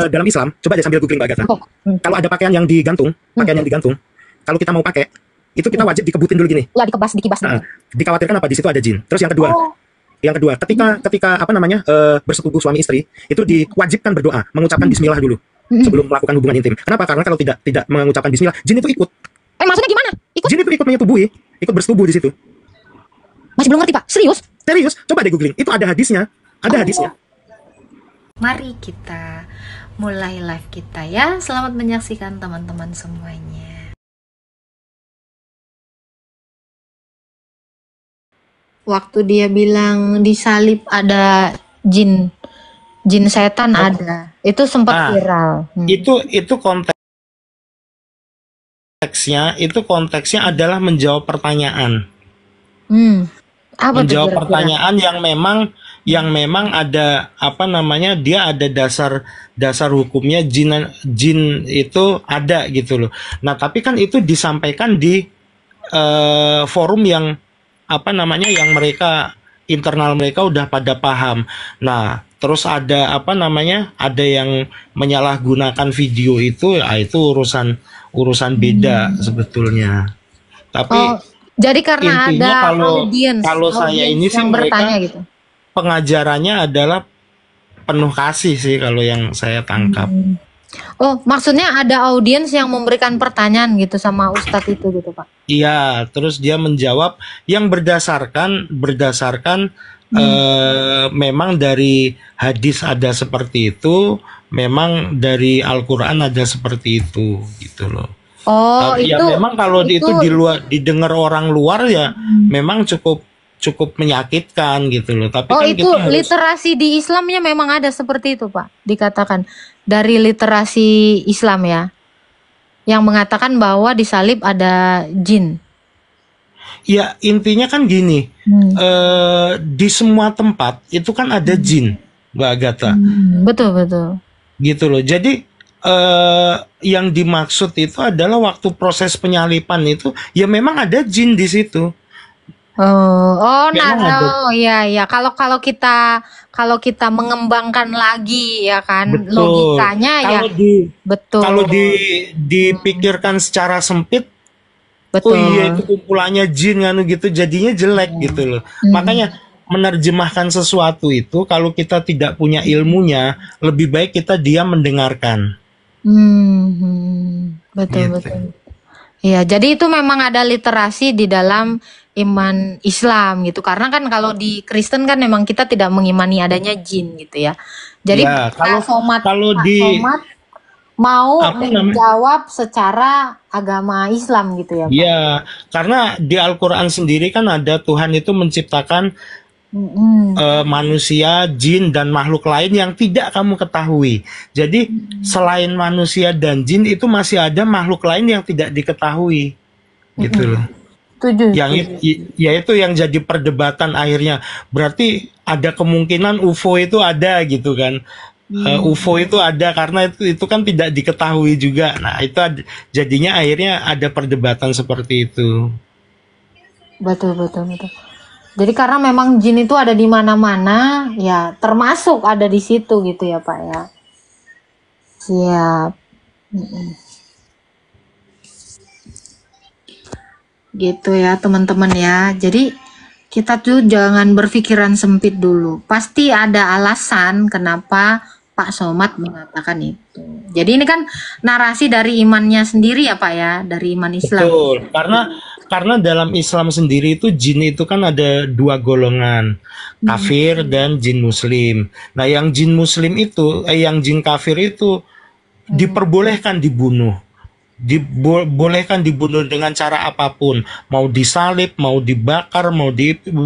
Dalam Islam, coba deh sambil googling Mbak Agatha. Oh, Kalau ada pakaian yang digantung, kalau kita mau pakai, itu kita wajib dikebutin dulu gini. ya dikibas Nah, dulu. dikhawatirkan apa di situ ada jin. Terus Oh, yang kedua, ketika apa namanya bersetubuh suami istri, itu diwajibkan berdoa, mengucapkan Bismillah dulu sebelum melakukan hubungan intim. Kenapa? Karena kalau tidak mengucapkan Bismillah, jin itu ikut. maksudnya gimana? Ikut? Jin itu ikut menyetubui, ikut bersetubuh di situ. Masih belum ngerti Pak. Serius? Serius, coba deh googling. Itu ada hadisnya, hadisnya. Mari kita mulai live kita ya. Selamat menyaksikan teman-teman semuanya. Waktu dia bilang di salib ada jin setan ada. Itu sempat viral. Itu konteksnya adalah menjawab pertanyaan. Apa Menjawab tuh kira-kira? pertanyaan yang memang ada apa namanya, dia ada dasar hukumnya, jin itu ada gitu loh. Nah, tapi kan itu disampaikan di forum yang apa namanya, yang internal mereka udah pada paham. Nah, terus ada apa namanya, ada yang menyalahgunakan video itu, itu urusan beda sebetulnya. Tapi jadi karena intinya ada kalau saya ini sih, yang bertanya mereka gitu. pengajarannya adalah penuh kasih sih kalau yang saya tangkap. Oh, maksudnya ada audiens yang memberikan pertanyaan gitu sama Ustadz itu gitu Pak? Iya, terus dia menjawab yang berdasarkan memang dari hadis ada seperti itu, memang dari Al-Quran ada seperti itu gitu loh. Oh, Tapi ya memang kalau itu didengar orang luar ya memang cukup menyakitkan gitu loh. Tapi oh kan itu kita harus, literasi di Islamnya memang ada seperti itu Pak, dikatakan dari literasi Islam ya, yang mengatakan bahwa di salib ada jin. ya intinya kan gini, di semua tempat itu kan ada jin, Mbak Agatha. Betul Gitu loh. Jadi yang dimaksud itu adalah waktu proses penyalipan itu ya memang ada jin di situ. Ya. Kalau kita mengembangkan lagi ya kan, Betul. logikanya Kalau ya betul. Kalau dipikirkan secara sempit, Betul. oh iya itu kumpulannya jin kan gitu, jadinya jelek gitu loh. Makanya menerjemahkan sesuatu itu kalau kita tidak punya ilmunya, lebih baik kita diam mendengarkan. Betul. Iya, jadi itu memang ada literasi di dalam iman Islam gitu. Karena kan kalau di Kristen kan memang kita tidak mengimani adanya jin gitu ya. Jadi Ya, Pak Somad mau apa namanya? menjawab secara agama Islam gitu ya, Pak. Ya, karena di Al-Quran sendiri kan ada Tuhan itu menciptakan manusia, jin, dan makhluk lain yang tidak kamu ketahui. Jadi selain manusia dan jin itu masih ada makhluk lain yang tidak diketahui, gitu loh. Yaitu yang jadi perdebatan akhirnya. Berarti ada kemungkinan UFO itu ada gitu kan. UFO itu ada karena itu kan tidak diketahui juga. Nah itu jadinya akhirnya ada perdebatan seperti itu. Betul. Jadi karena memang jin itu ada di mana-mana, ya termasuk ada di situ gitu ya Pak ya. Siap. Gitu ya teman-teman ya. Jadi kita tuh jangan berpikiran sempit dulu. Pasti ada alasan kenapa Pak Somad mengatakan itu. Jadi ini kan narasi dari imannya sendiri ya Pak ya, dari iman Islam. Betul, karena dalam Islam sendiri itu jin itu kan ada dua golongan, kafir dan jin muslim. Nah yang jin muslim itu, yang jin kafir itu diperbolehkan dibunuh. Dibolehkan dibunuh dengan cara apapun, mau disalib, mau dibakar,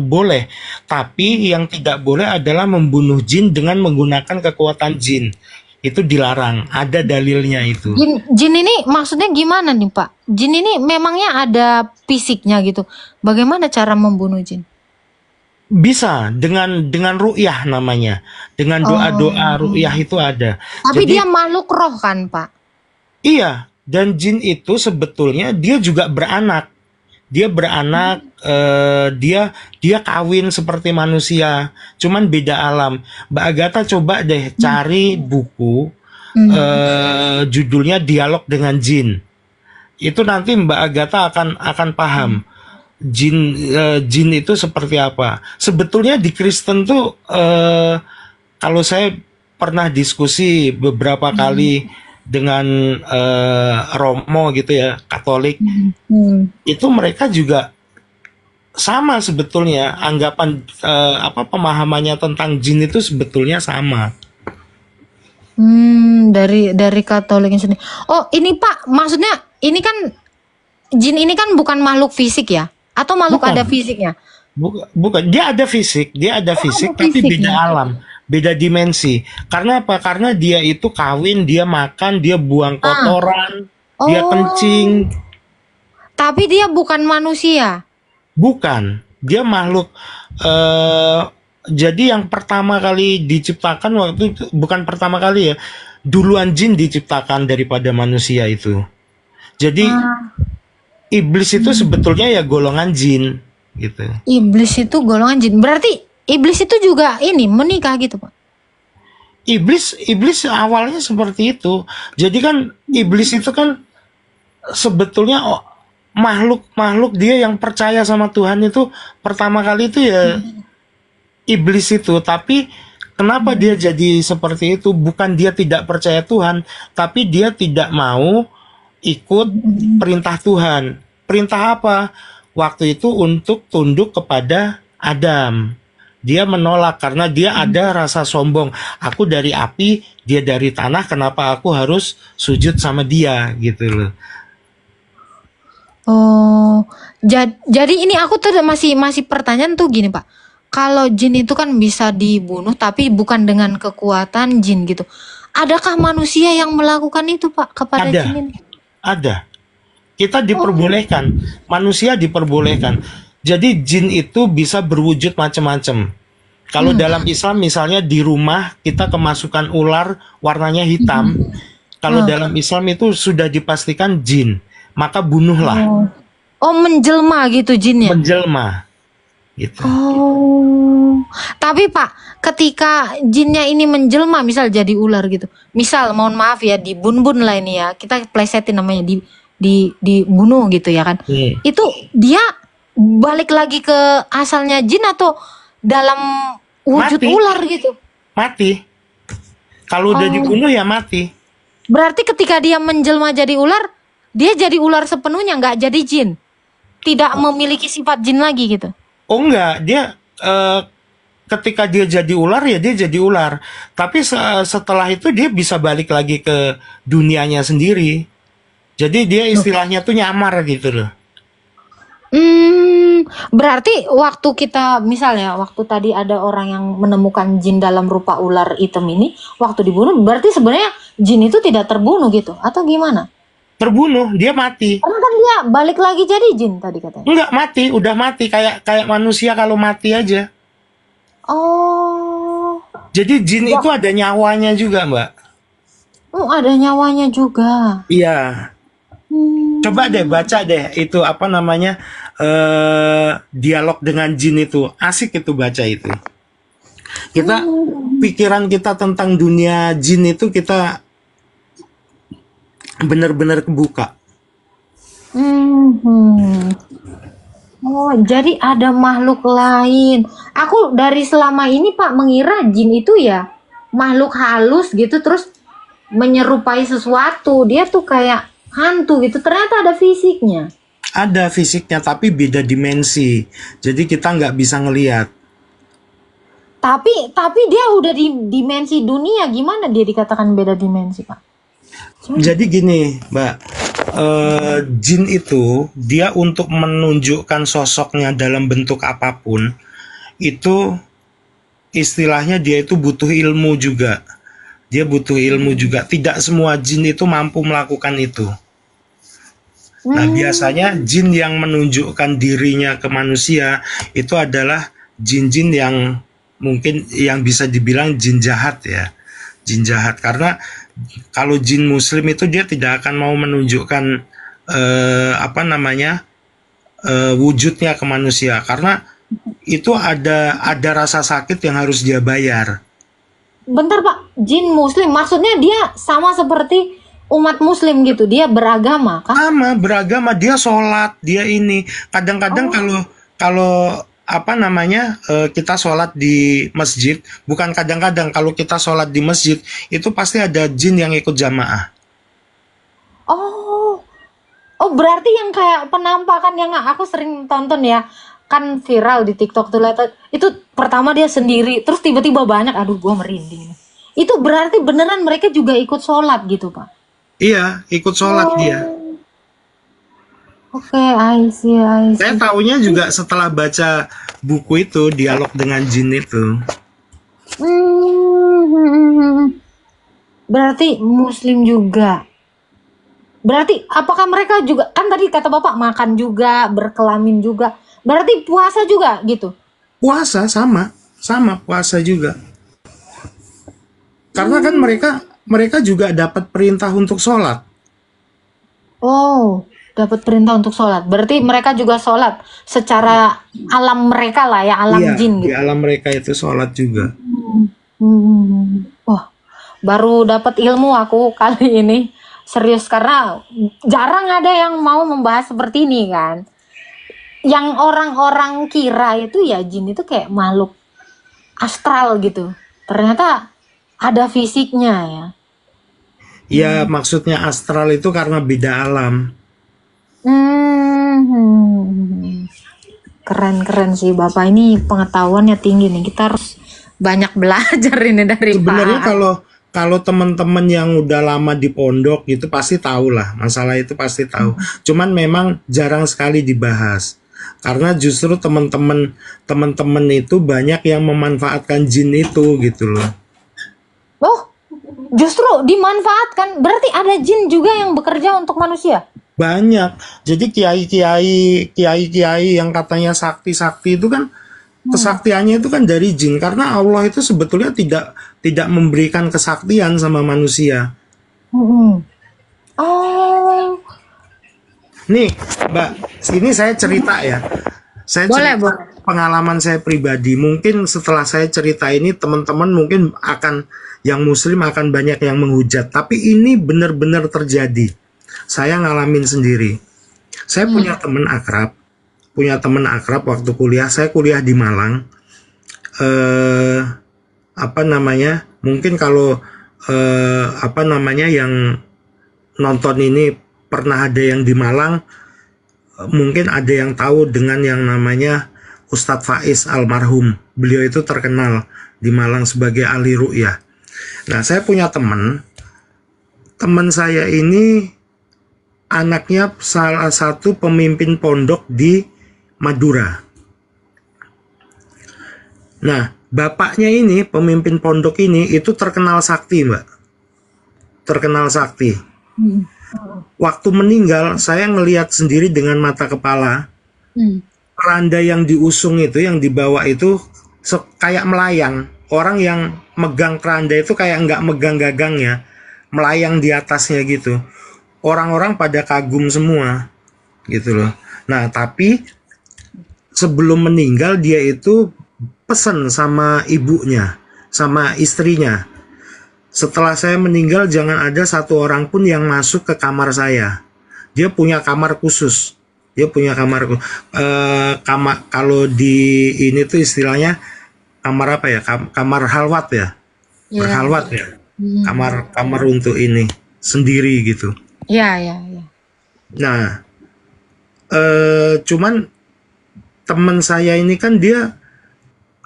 boleh. Tapi yang tidak boleh adalah membunuh jin dengan menggunakan kekuatan jin. Itu dilarang, ada dalilnya itu. Jin ini maksudnya gimana nih Pak? Jin ini memangnya ada fisiknya gitu. Bagaimana cara membunuh jin? Bisa dengan ru'yah namanya. Dengan doa-doa ru'yah itu ada. Tapi dia makhluk roh kan Pak? Iya, dan jin itu sebetulnya dia juga beranak. Dia beranak, dia kawin seperti manusia, cuman beda alam. Mbak Agatha coba deh cari buku judulnya Dialog dengan Jin. Itu nanti Mbak Agatha akan paham jin itu seperti apa. Sebetulnya di Kristen tuh kalau saya pernah diskusi beberapa kali dengan Romo gitu ya, Katolik, itu mereka juga sama sebetulnya anggapan pemahamannya tentang jin itu sebetulnya sama. Dari Katoliknya sendiri. Oh, ini Pak, maksudnya ini kan jin ini kan bukan makhluk fisik ya? Atau makhluk Bukan. ada fisiknya? Bukan, dia ada fisik, ada tapi beda fisiknya. alam, beda dimensi. Karena apa? Karena dia itu kawin, dia makan, dia buang kotoran, dia Oh. kencing. Tapi dia bukan manusia. Bukan, dia makhluk. Jadi yang pertama kali diciptakan waktu itu, bukan pertama kali ya, duluan jin diciptakan daripada manusia itu. Jadi iblis itu sebetulnya ya golongan jin gitu. Iblis itu golongan jin. Berarti iblis itu juga ini menikah gitu, Pak. Iblis awalnya seperti itu. Jadi kan iblis itu kan sebetulnya makhluk dia yang percaya sama Tuhan itu pertama kali itu ya iblis itu. Tapi kenapa dia jadi seperti itu? Bukan dia tidak percaya Tuhan, tapi dia tidak mau ikut perintah Tuhan. Perintah apa? Waktu itu untuk tunduk kepada Adam. Dia menolak karena dia ada rasa sombong. Aku dari api, dia dari tanah, kenapa aku harus sujud sama dia gitu loh. Oh, jadi ini aku tuh masih pertanyaan tuh gini, Pak. Kalau jin itu kan bisa dibunuh tapi bukan dengan kekuatan jin gitu. Adakah manusia yang melakukan itu, Pak, kepada Ada. jin ini? Ada. Kita diperbolehkan, manusia diperbolehkan. Jadi jin itu bisa berwujud macam-macam. Kalau dalam Islam misalnya di rumah kita kemasukan ular warnanya hitam. Kalau dalam Islam itu sudah dipastikan jin, maka bunuhlah. Oh, menjelma gitu jinnya. Menjelma. Gitu. Oh. Tapi Pak, ketika jinnya ini menjelma misal jadi ular gitu. Misal mohon maaf ya di bun-bun lah ini ya. Kita plesetin namanya dibunuh gitu ya kan. Itu dia balik lagi ke asalnya jin atau dalam wujud Mati. ular gitu. Mati. Kalau udah dibunuh ya mati. Berarti ketika dia menjelma jadi ular, dia jadi ular sepenuhnya, nggak jadi jin. Tidak memiliki sifat jin lagi gitu. Oh enggak, dia ketika dia jadi ular ya dia jadi ular. Tapi setelah itu dia bisa balik lagi ke dunianya sendiri. Jadi dia istilahnya tuh nyamar gitu loh. Berarti waktu kita misalnya waktu tadi ada orang yang menemukan jin dalam rupa ular hitam ini, waktu dibunuh berarti sebenarnya jin itu tidak terbunuh gitu atau gimana? Terbunuh, dia mati. Karena kan dia balik lagi jadi jin tadi katanya. Enggak mati, udah mati kayak manusia kalau mati aja. Oh. Jadi jin itu ada nyawanya juga, Mbak. Oh, ada nyawanya juga. Iya. Coba deh baca deh itu apa namanya dialog dengan jin itu, asik itu baca itu. Kita pikiran kita tentang dunia jin itu kita benar-benar kebuka. Oh, jadi ada makhluk lain. Aku dari selama ini Pak mengira jin itu ya makhluk halus gitu terus menyerupai sesuatu. Dia tuh kayak hantu gitu. Ternyata ada fisiknya. Ada fisiknya tapi beda dimensi. Jadi kita nggak bisa ngelihat. Tapi dia udah di dimensi dunia. Gimana dia dikatakan beda dimensi, Pak? Jadi gini, Mbak, jin itu dia untuk menunjukkan sosoknya dalam bentuk apapun itu istilahnya dia itu butuh ilmu juga. Dia butuh ilmu juga. Tidak semua jin itu mampu melakukan itu. Nah, biasanya jin yang menunjukkan dirinya ke manusia itu adalah jin-jin yang mungkin yang bisa dibilang jin jahat ya. Jin jahat karena kalau jin muslim itu dia tidak akan mau menunjukkan wujudnya ke manusia karena itu ada rasa sakit yang harus dia bayar. bentar Pak, jin muslim maksudnya dia sama seperti umat muslim gitu, dia beragama kah? Sama beragama, dia sholat, dia ini. Kadang-kadang kalau apa namanya kita sholat di masjid, bukan kadang-kadang, kalau kita sholat di masjid itu pasti ada jin yang ikut jamaah. Oh, oh berarti yang kayak penampakan yang aku sering tonton ya, kan viral di TikTok tuh lihat itu pertama dia sendiri, terus tiba-tiba banyak, aduh gua merinding. Itu berarti beneran mereka juga ikut sholat gitu Pak? Iya, ikut sholat dia. Oke, I see. Saya taunya juga setelah baca buku itu, Dialog dengan Jin itu. Berarti muslim juga. Berarti apakah mereka juga, kan tadi kata Bapak makan juga, berkelamin juga. Berarti puasa juga gitu? Puasa sama puasa juga. Karena kan mereka juga dapat perintah untuk sholat. Oh, dapat perintah untuk sholat. Berarti mereka juga sholat secara alam mereka lah ya, alam Iya, jin di gitu. alam mereka itu sholat juga. Wah, baru dapat ilmu aku kali ini. Serius, karena jarang ada yang mau membahas seperti ini kan. Yang orang-orang kira itu ya jin itu kayak makhluk astral gitu. Ternyata ada fisiknya ya. Ya, maksudnya astral itu karena beda alam. Keren sih Bapak, ini pengetahuannya tinggi nih. Kita harus banyak belajar ini dari Sebenarnya Pak. kalau teman-teman yang udah lama di pondok itu pasti tahu lah, masalah itu pasti tahu. Cuman memang jarang sekali dibahas. Karena justru teman-teman itu banyak yang memanfaatkan jin itu gitu loh. Oh, justru dimanfaatkan. Berarti ada jin juga yang bekerja untuk manusia? Banyak. Jadi kiai-kiai yang katanya sakti-sakti itu kan kesaktiannya itu kan dari jin, karena Allah itu sebetulnya tidak memberikan kesaktian sama manusia. Oh, Nih, Mbak, ini saya cerita ya. Saya boleh, cerita boleh. pengalaman saya pribadi. Mungkin setelah saya cerita ini teman-teman mungkin akan yang muslim akan banyak yang menghujat, tapi ini benar-benar terjadi. Saya ngalamin sendiri. Saya punya teman akrab waktu kuliah. Saya kuliah di Malang. Apa namanya? Mungkin kalau apa namanya yang nonton ini pernah ada yang di Malang, mungkin ada yang tahu dengan yang namanya Ustadz Faiz almarhum. Beliau itu terkenal di Malang sebagai ahli ru'yah. Nah, saya punya teman saya ini anaknya salah satu pemimpin pondok di Madura. Nah, bapaknya ini, pemimpin pondok ini, itu terkenal sakti, Mbak. Terkenal sakti. Waktu meninggal, saya ngelihat sendiri dengan mata kepala, keranda yang diusung itu, yang dibawa itu, kayak melayang. Orang yang megang keranda itu kayak nggak megang gagangnya, melayang di atasnya gitu. Orang-orang pada kagum semua, gitu loh. Nah, tapi sebelum meninggal dia itu pesan sama ibunya, sama istrinya. Setelah saya meninggal jangan ada satu orang pun yang masuk ke kamar saya. Dia punya kamar khusus. Kalau di ini tuh istilahnya kamar apa ya? Kamar halwat ya. Berhalwat ya. Kamar untuk ini sendiri gitu. Iya. Nah, cuman teman saya ini kan dia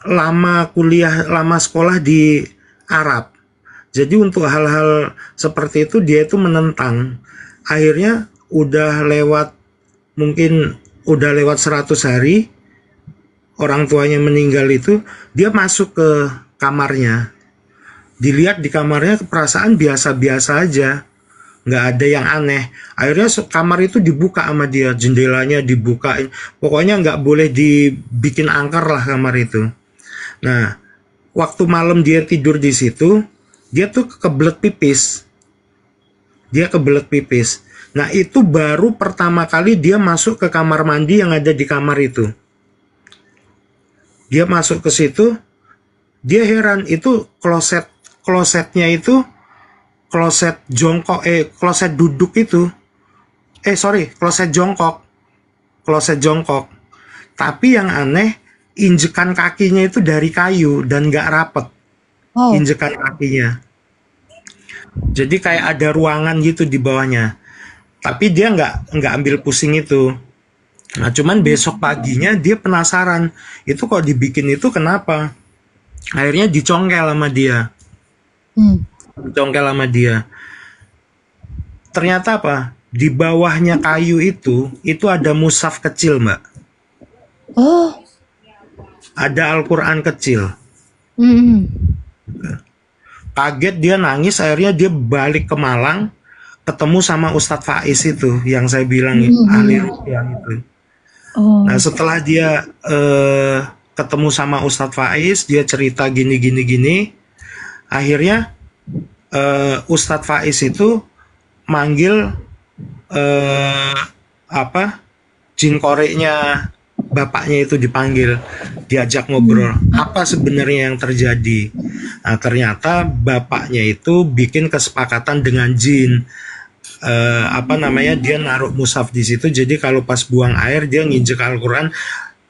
lama sekolah di Arab. Jadi untuk hal-hal seperti itu dia itu menentang. Akhirnya udah lewat 100 hari orang tuanya meninggal itu, dia masuk ke kamarnya. Dilihat di kamarnya perasaan biasa-biasa aja. Nggak ada yang aneh. Akhirnya kamar itu dibuka sama dia, jendelanya dibukain. Pokoknya nggak boleh dibikin angker lah kamar itu. Nah, waktu malam dia tidur di situ, dia tuh kebelet pipis. Nah, itu baru pertama kali dia masuk ke kamar mandi yang ada di kamar itu. Dia masuk ke situ, dia heran, itu klosetnya itu kloset jongkok, kloset duduk itu, kloset jongkok. Tapi yang aneh, injekan kakinya itu dari kayu dan nggak rapet, Oh, injekan kakinya. Jadi kayak ada ruangan gitu di bawahnya. Tapi dia nggak ambil pusing itu. Nah, cuman besok paginya dia penasaran, itu kok dibikin itu kenapa? Akhirnya dicongkel sama dia. hmm. Dicongkel sama dia. Ternyata apa? Di bawahnya kayu itu ada mushaf kecil, Mbak. Oh, Ada Al-Quran kecil. hmm. Kaget, dia nangis, akhirnya dia balik ke Malang, ketemu sama Ustadz Faiz itu, yang saya bilang ahli ruqyah itu. Oh, Nah, setelah dia ketemu sama Ustadz Faiz, dia cerita gini. Akhirnya Ustadz Faiz itu manggil jin koreknya bapaknya itu, dipanggil, diajak ngobrol. Apa sebenarnya yang terjadi? Nah, ternyata bapaknya itu bikin kesepakatan dengan jin. Dia naruh mushaf di situ, jadi kalau pas buang air dia nginjek Al-Quran,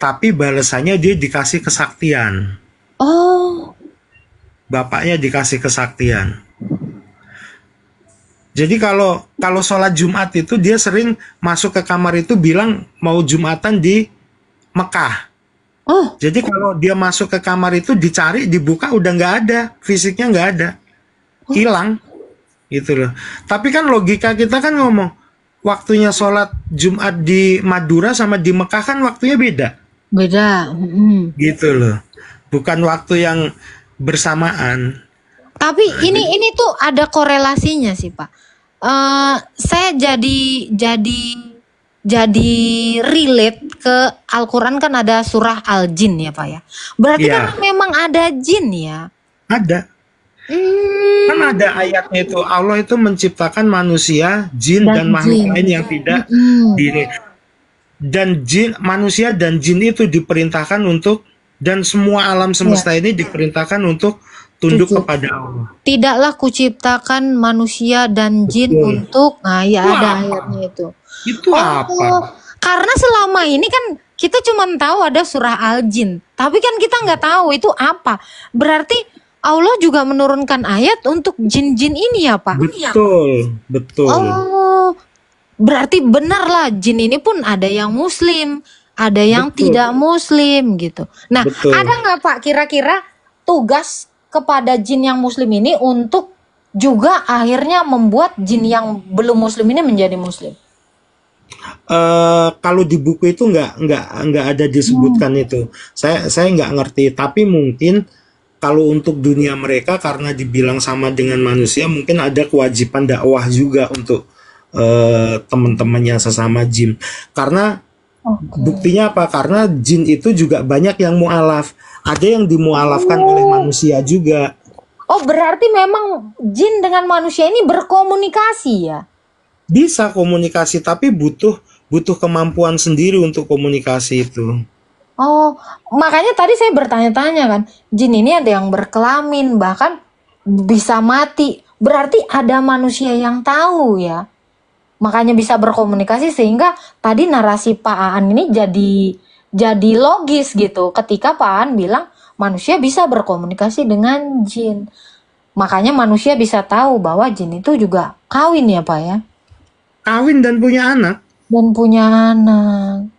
tapi balasannya dia dikasih kesaktian. oh, Bapaknya dikasih kesaktian. Jadi kalau sholat Jumat itu dia sering masuk ke kamar itu bilang mau Jumatan di Mekah. oh, Jadi kalau dia masuk ke kamar itu dicari, dibuka udah nggak ada, fisiknya nggak ada, hilang, gitu loh. Tapi kan logika kita kan ngomong, waktunya sholat Jumat di Madura sama di Mekah kan waktunya beda, beda. gitu loh. Bukan waktu yang bersamaan. Tapi ini tuh ada korelasinya sih, Pak. Saya jadi relate ke Al-Quran, kan ada surah Al-Jin ya, Pak ya. Berarti Iya. kan memang ada jin ya. Ada. Hmm, Kan ada ayatnya itu, Allah itu menciptakan manusia, jin, dan makhluk jin. lain yang tidak Hmm. dan jin, manusia dan jin itu diperintahkan untuk, dan semua alam semesta ini diperintahkan untuk tunduk Tujuh. kepada Allah. Tidaklah kuciptakan manusia dan jin Betul. untuk, nah ya Itu ada apa? ayatnya itu. Itu apa? Karena selama ini kan kita cuma tahu ada surah Al-Jin, tapi kan kita nggak tahu itu apa. Berarti Allah juga menurunkan ayat untuk jin-jin ini ya, Pak? Betul. Oh, berarti benar lah, jin ini pun ada yang muslim, ada yang Betul. tidak muslim gitu. Nah, Betul. ada nggak Pak kira-kira tugas kepada jin yang muslim ini untuk juga akhirnya membuat jin yang belum muslim ini menjadi muslim? Kalau di buku itu nggak ada disebutkan itu. Saya nggak ngerti. Tapi mungkin kalau untuk dunia mereka, karena dibilang sama dengan manusia, mungkin ada kewajiban dakwah juga untuk teman-temannya sesama jin. Karena buktinya apa? Karena jin itu juga banyak yang mu'alaf. Ada yang dimu'alafkan oleh manusia juga. Oh, berarti memang jin dengan manusia ini berkomunikasi ya? Bisa komunikasi, tapi butuh kemampuan sendiri untuk komunikasi itu. Oh, makanya tadi saya bertanya-tanya kan, jin ini ada yang berkelamin, bahkan bisa mati. Berarti ada manusia yang tahu ya. Makanya bisa berkomunikasi, sehingga tadi narasi Pak Aan ini jadi logis gitu. Ketika Pak Aan bilang manusia bisa berkomunikasi dengan jin. Makanya manusia bisa tahu bahwa jin itu juga kawin ya, Pak ya. Kawin dan punya anak. Dan punya anak.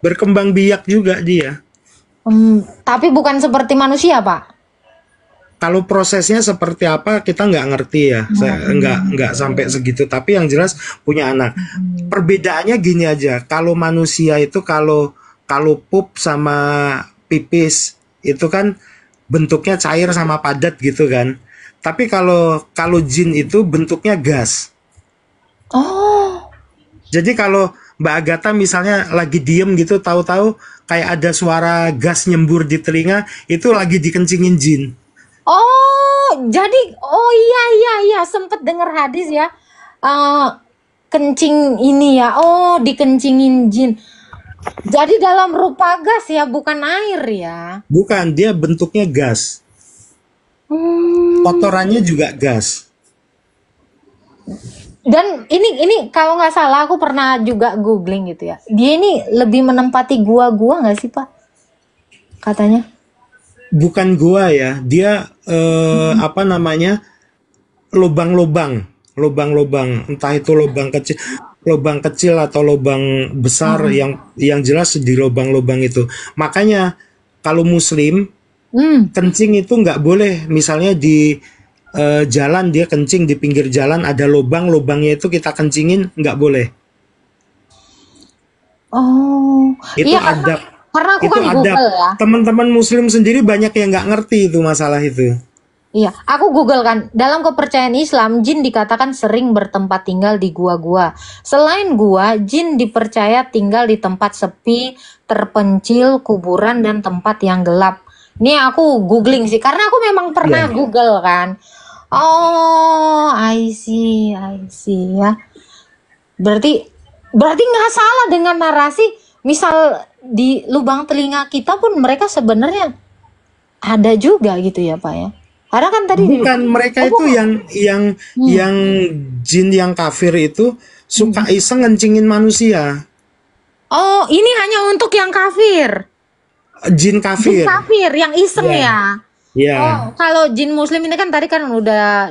Berkembang biak juga dia. Tapi bukan seperti manusia, Pak. Kalau prosesnya seperti apa kita nggak ngerti ya. Saya nggak sampai segitu. Tapi yang jelas punya anak. Perbedaannya gini aja. Kalau manusia itu kalau pup sama pipis itu kan bentuknya cair sama padat gitu kan. Tapi kalau jin itu bentuknya gas. Oh, Jadi kalau Mbak Agatha misalnya lagi diem gitu, tahu-tahu kayak ada suara gas nyembur di telinga, itu lagi dikencingin jin. oh, jadi iya sempet dengar hadis ya. Kencing ini ya. Oh, dikencingin jin. Jadi dalam rupa gas ya, bukan air ya. Bukan, dia bentuknya gas. Hmm. Kotorannya juga gas. Dan ini kalau nggak salah aku pernah juga googling gitu ya. Dia ini lebih menempati gua-gua nggak sih Pak? Katanya. Bukan gua ya, dia apa namanya, lubang-lubang, entah itu lubang kecil atau lubang besar, yang jelas di lubang-lubang itu. Makanya kalau Muslim Hmm. kencing itu nggak boleh, misalnya di jalan dia kencing di pinggir jalan ada lubangnya itu kita kencingin nggak boleh. Oh, Itu iya adab, karena aku itu kan adab. Google ya. Teman-teman Muslim sendiri banyak yang nggak ngerti itu masalah itu. Iya, aku Google kan. Dalam kepercayaan Islam, jin dikatakan sering bertempat tinggal di gua-gua. Selain gua, jin dipercaya tinggal di tempat sepi, terpencil, kuburan, dan tempat yang gelap. Ini aku googling sih, karena aku memang pernah Iya. Google kan. Oh, I see ya. Berarti nggak salah dengan narasi. Misal di lubang telinga kita pun mereka sebenarnya ada juga gitu ya Pak ya. Karena kan tadi Bukan, mereka itu yang jin yang kafir itu suka iseng ngencingin manusia. oh, ini hanya untuk yang kafir. Jin Jin kafir. kafir yang iseng Iya. ya. Ya, Oh, kalau jin muslim ini kan tadi kan udah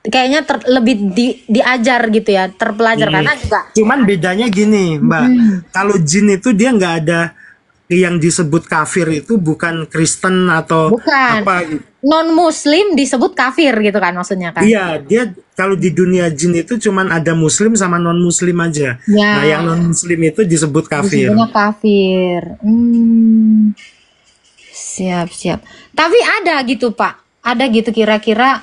kayaknya lebih diajar gitu ya, terpelajar karena juga cuman bedanya gini, Mbak. Kalau jin itu dia nggak ada yang disebut kafir, itu bukan Kristen atau bukan apa gitu. non muslim disebut kafir gitu kan maksudnya kan. Iya, dia kalau di dunia jin itu cuman ada muslim sama non muslim aja. Ya. Nah, yang non muslim itu disebut kafir. Disebutnya kafir. Siap. Tapi ada gitu Pak, ada gitu kira-kira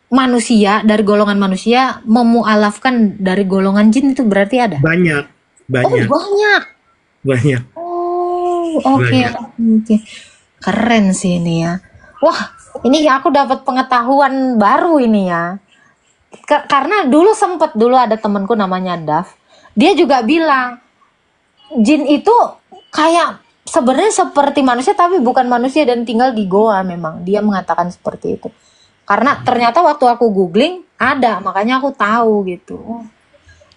manusia dari golongan manusia memualafkan dari golongan jin itu berarti ada? Banyak, Oh banyak. banyak. Oh oke. Banyak. Oke. Keren sih ini ya. Wah ini aku dapat pengetahuan baru ini ya. Karena dulu ada temanku namanya Daf. Dia juga bilang jin itu kayak sebenarnya seperti manusia tapi bukan manusia dan tinggal di goa memang. Dia mengatakan seperti itu. Karena ternyata waktu aku googling ada, makanya aku tahu gitu. Oh,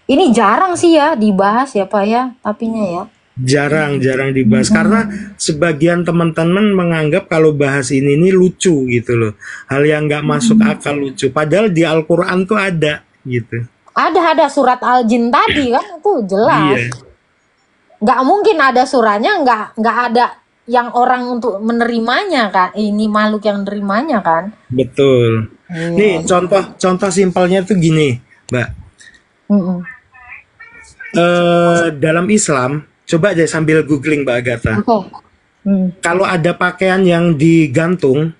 ini jarang sih ya dibahas ya Pak ya, tapinya ya. Jarang dibahas karena sebagian teman-teman menganggap kalau bahas ini lucu gitu loh. Hal yang nggak masuk akal lucu. Padahal di Al-Quran tuh ada gitu. Ada surat Al-Jin tadi kan itu jelas. Iya. Nggak mungkin ada surahnya nggak ada yang orang untuk menerimanya kan. Ini makhluk yang menerimanya kan. Betul. Iya. Nih contoh simpelnya tuh gini, Mbak. Mm-mm. Dalam Islam, coba deh sambil googling Mbak Agatha. Oke. Kalau ada pakaian yang digantung,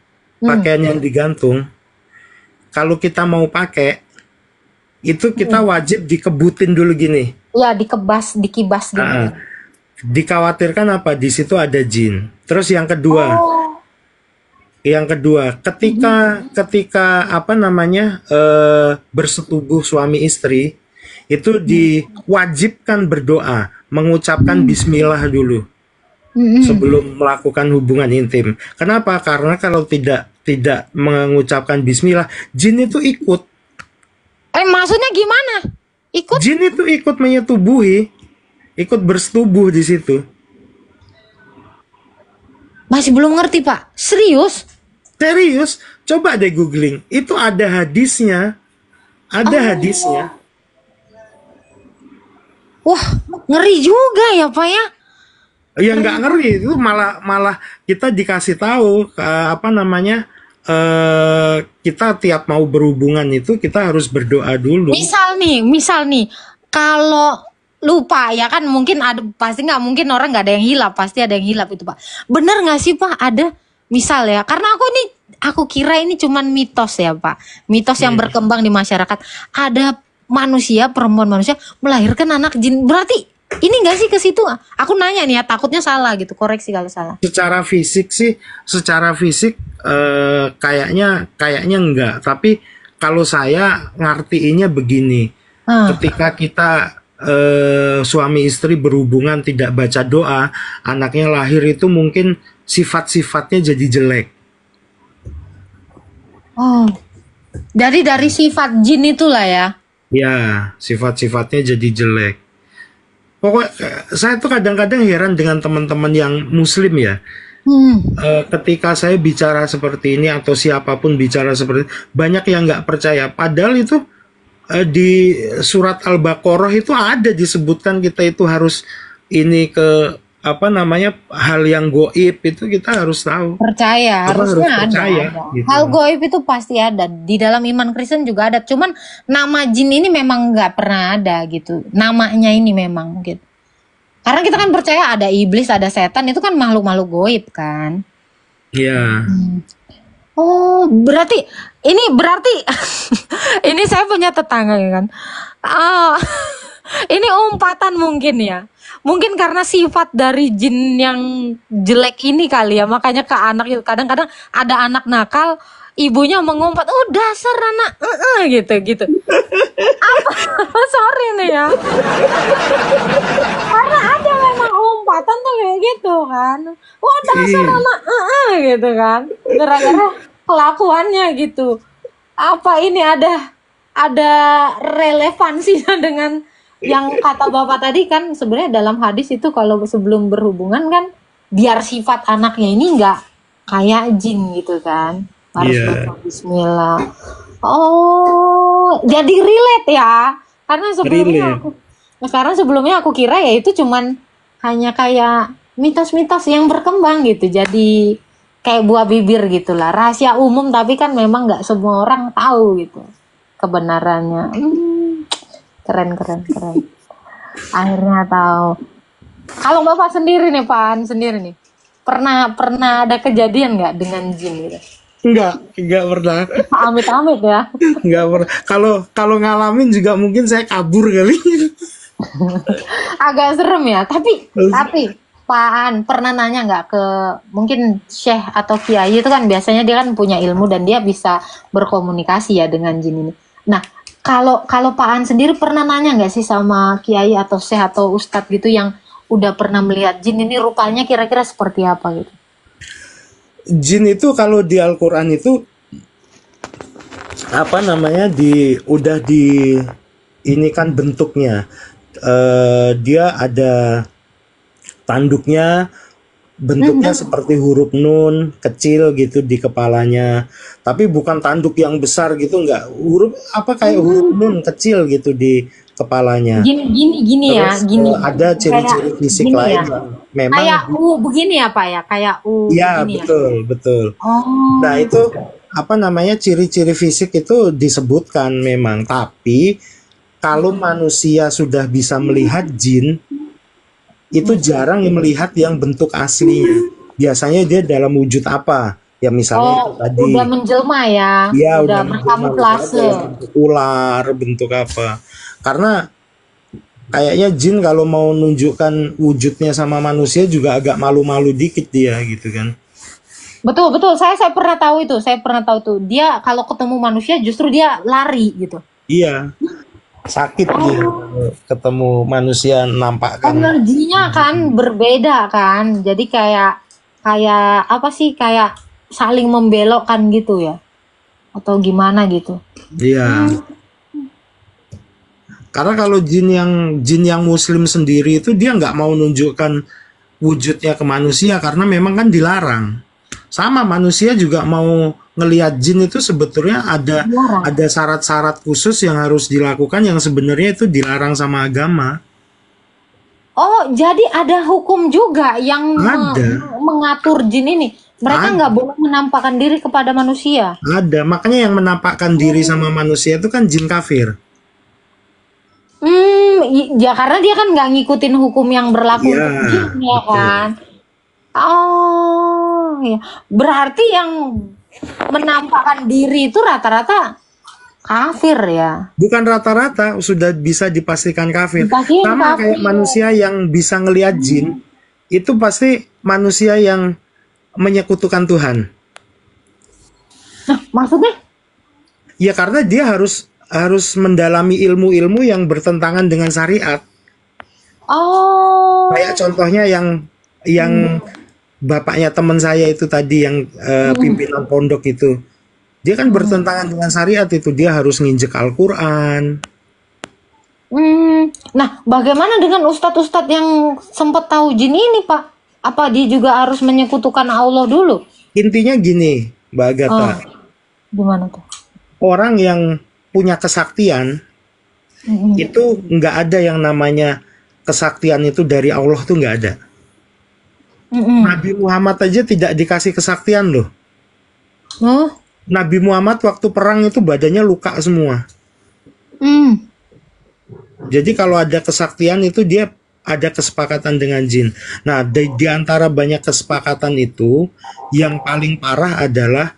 kalau kita mau pakai, itu kita wajib dikebutin dulu gini. Ya dikibas gitu. Dikhawatirkan apa? Di situ ada jin. Terus yang kedua, ketika apa namanya bersetubuh suami istri, itu diwajibkan berdoa, mengucapkan bismillah dulu sebelum melakukan hubungan intim. Kenapa? Karena kalau tidak mengucapkan bismillah, jin itu ikut. Maksudnya gimana? Ikut? Jin itu ikut menyetubuhi, ikut bersetubuh di situ. Masih belum ngerti Pak. Serius? Serius, coba deh googling. Itu ada hadisnya. Hadisnya. Wah, ngeri juga ya Pak ya. Ya nggak ngeri, itu malah kita dikasih tahu apa namanya, kita tiap mau berhubungan itu kita harus berdoa dulu. Misal nih, kalau lupa ya kan mungkin ada, pasti nggak mungkin orang nggak ada yang hilap, pasti ada yang hilap itu Pak. Bener nggak sih Pak ada misal ya? Karena aku kira ini cuman mitos ya Pak, mitos yang berkembang di masyarakat. Ada perempuan manusia melahirkan anak jin, berarti ini nggak sih ke situ? Aku nanya nih ya, takutnya salah gitu, koreksi kalau salah. Secara fisik kayaknya enggak, tapi kalau saya ngartiinnya begini. Ketika kita suami istri berhubungan tidak baca doa, anaknya lahir itu mungkin sifat-sifatnya jadi jelek. Oh, jadi dari sifat jin itulah ya. Ya, sifat-sifatnya jadi jelek. Pokoknya saya tuh kadang-kadang heran dengan teman-teman yang muslim ya. Hmm. Ketika saya bicara seperti ini atau siapapun bicara seperti ini, banyak yang nggak percaya. Padahal itu di surat Al-Baqarah itu ada disebutkan kita itu harus ini ke apa namanya hal yang goib itu kita harus tahu. Percaya, Apa harus harusnya ada, percaya ada. gitu. Hal goib itu pasti ada. Di dalam iman Kristen juga ada. Cuman nama jin ini memang nggak pernah ada gitu. Namanya ini memang gitu. Karena kita kan percaya ada iblis, ada setan, itu kan makhluk-makhluk goib kan. Iya. Oh, berarti ini ini saya punya tetangga ya kan. Ah, ini umpatan mungkin ya. Mungkin karena sifat dari jin yang jelek ini kali ya, makanya ke anak itu kadang-kadang ada anak nakal, ibunya mengumpat, "Oh, dasar anak," gitu. Apa? Sorry nih ya. Karena ada memang umpatan tuh kayak gitu kan. "Wah, dasar Iya. anak," gitu kan. Gara-gara kelakuannya gitu. Apa ini ada relevansinya dengan yang kata Bapak tadi kan, sebenarnya dalam hadis itu kalau sebelum berhubungan kan biar sifat anaknya ini nggak kayak jin gitu kan, harus Iya. baca bismillah. Oh, jadi relate ya, karena Relate. sekarang sebelumnya aku kira ya itu cuman hanya kayak mitos-mitos yang berkembang gitu, jadi kayak buah bibir gitulah, rahasia umum, tapi kan memang nggak semua orang tahu gitu kebenarannya. Keren. Akhirnya tahu. Kalau Bapak sendiri nih, Pan sendiri nih, pernah ada kejadian nggak dengan jin gitu? Enggak pernah. Amit-amit ya. Enggak pernah. Kalau ngalamin juga mungkin saya kabur kali. Agak serem ya. Tapi Pak An pernah nanya nggak ke mungkin Syekh atau Kiai itu kan biasanya dia kan punya ilmu dan dia bisa berkomunikasi ya dengan jin ini. Nah, kalau Pak An sendiri pernah nanya nggak sih sama Kiai atau Syekh atau Ustadz gitu yang udah pernah melihat jin ini rupanya kira-kira seperti apa gitu? Jin itu kalau di Al-Qur'an itu apa namanya udah di ini kan bentuknya. Dia ada tanduknya, bentuknya seperti huruf nun kecil gitu di kepalanya, tapi bukan tanduk yang besar gitu, enggak, huruf apa kayak huruf nun kecil gitu di kepalanya. Gini ya, Terus gini. ada ciri-ciri fisik gini lain ya. yang memang Kayak begini ya Pak ya, kayak ya begini ya. betul. Oh, Nah itu apa namanya ciri-ciri fisik itu disebutkan memang, tapi kalau manusia sudah bisa melihat jin itu jarang yang melihat yang bentuk aslinya. Biasanya dia dalam wujud apa? Ya misalnya itu tadi. udah menjelma ya, Ya udah udah berkamuflase. bentuk ular, bentuk apa? Karena kayaknya jin kalau mau nunjukkan wujudnya sama manusia juga agak malu-malu dikit dia gitu kan. Betul. Saya pernah tahu itu. Dia kalau ketemu manusia justru dia lari gitu. Iya. Sakit dia ketemu manusia nampakkan. Energinya kan berbeda kan. Jadi kayak apa sih? Kayak saling membelokkan gitu ya. Atau gimana gitu. Iya. Karena kalau jin yang muslim sendiri itu dia nggak mau nunjukkan wujudnya ke manusia karena memang kan dilarang. Sama manusia juga mau ngelihat jin itu sebetulnya ada syarat-syarat khusus yang harus dilakukan yang sebenarnya itu dilarang sama agama. Oh, jadi ada hukum juga yang mengatur jin ini. Mereka nggak boleh menampakkan diri kepada manusia. Ada, makanya yang menampakkan diri sama manusia itu kan jin kafir. Ya karena dia kan nggak ngikutin hukum yang berlaku untuk jin ya kan. Oh, ya. Berarti yang menampakkan diri itu rata-rata kafir ya? Bukan rata-rata, sudah bisa dipastikan kafir. Sama kayak manusia yang bisa ngelihat jin, itu pasti manusia yang menyekutukan Tuhan. Nah, maksudnya? Ya karena dia harus mendalami ilmu-ilmu yang bertentangan dengan syariat. Oh. Kayak contohnya yang bapaknya teman saya itu tadi yang pimpinan pondok itu. Dia kan bertentangan dengan syariat itu. Dia harus nginjek Al-Quran. Nah, bagaimana dengan ustadz-ustadz yang sempat tahu jin ini, Pak? Apa dia juga harus menyekutukan Allah dulu? Intinya gini, Mbak Agatha. Oh, gimana tuh? Orang yang punya kesaktian, itu nggak ada yang namanya kesaktian itu dari Allah tuh nggak ada. Nabi Muhammad aja tidak dikasih kesaktian loh. Oh, Nabi Muhammad waktu perang itu badannya luka semua. Jadi kalau ada kesaktian itu dia ada kesepakatan dengan jin. Nah, di antara banyak kesepakatan itu, yang paling parah adalah